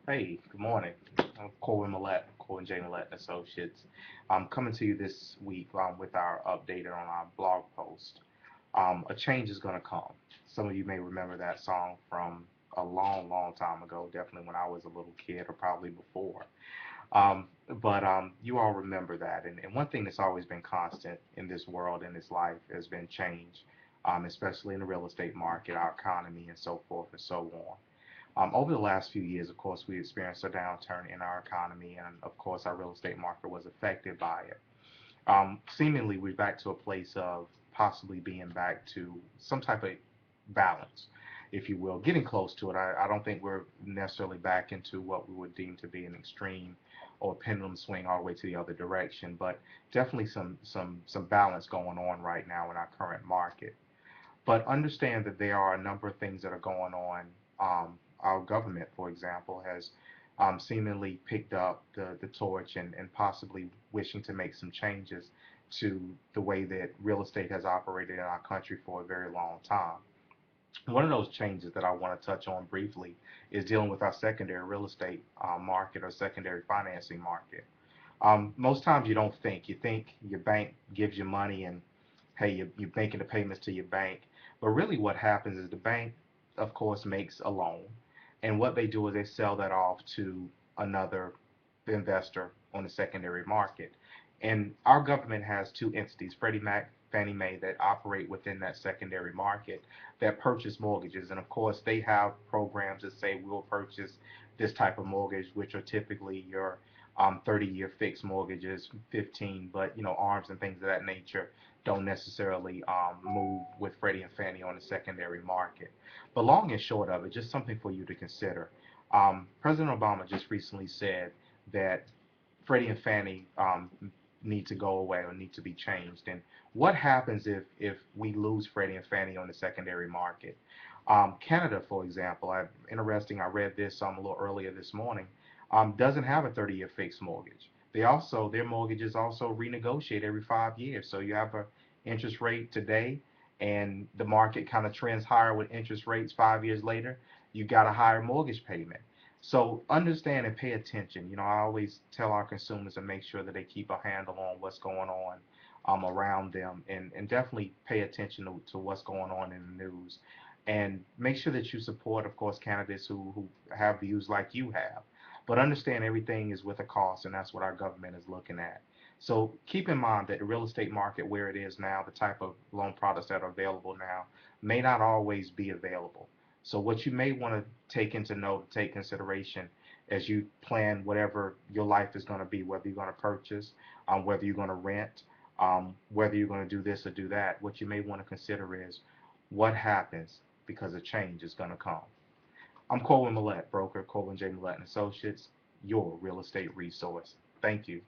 Hey, good morning. I'm Corwin Millett, Corwin J. Millett and Associates. I'm coming to you this week with our update on our blog post. A change is going to come. Some of you may remember that song from a long, long time ago, definitely when I was a little kid or probably before. But you all remember that. And one thing that's always been constant in this world, in this life, has been change, especially in the real estate market, our economy, and so forth and so on. Over the last few years, of course, we experienced a downturn in our economy, and of course, our real estate market was affected by it. Seemingly, we're back to a place of possibly being back to some type of balance, if you will, getting close to it. I don't think we're necessarily back into what we would deem to be an extreme or pendulum swing all the way to the other direction, but definitely some balance going on right now in our current market. But understand that there are a number of things that are going on. Our government, for example, has seemingly picked up the torch and possibly wishing to make some changes to the way that real estate has operated in our country for a very long time. One of those changes that I want to touch on briefly is dealing with our secondary real estate market or secondary financing market. Most times you don't think. You think your bank gives you money and hey, you're making the payments to your bank. But really, what happens is the bank, of course, makes a loan. And what they do is they sell that off to another investor on the secondary market. And our government has two entities, Freddie Mac, Fannie Mae, that operate within that secondary market that purchase mortgages. And of course, they have programs that say we'll purchase this type of mortgage, which are typically your 30-year fixed mortgages, 15, but ARMs and things of that nature don't necessarily move with Freddie and Fannie on the secondary market. But long and short of it, just something for you to consider. President Obama just recently said that Freddie and Fannie need to go away or need to be changed. And what happens if we lose Freddie and Fannie on the secondary market? Canada, for example, interesting. I read this a little earlier this morning. Doesn't have a 30-year fixed mortgage. Their mortgages also renegotiate every 5 years. So you have a interest rate today, and the market kind of trends higher with interest rates 5 years later. You got a higher mortgage payment. So understand and pay attention. I always tell our consumers to make sure that they keep a handle on what's going on around them, and definitely pay attention to what's going on in the news. And make sure that you support, of course, candidates who have views like you have. But understand everything is with a cost, and that's what our government is looking at. So keep in mind that the real estate market, where it is now, the type of loan products that are available now, may not always be available. So what you may want to take into note, take consideration as you plan whatever your life is going to be, whether you're going to purchase, whether you're going to rent, whether you're going to do this or do that, what you may want to consider is what happens because a change is going to come. I'm Colin Millett, broker, Colin J. Millett and Associates, your real estate resource. Thank you.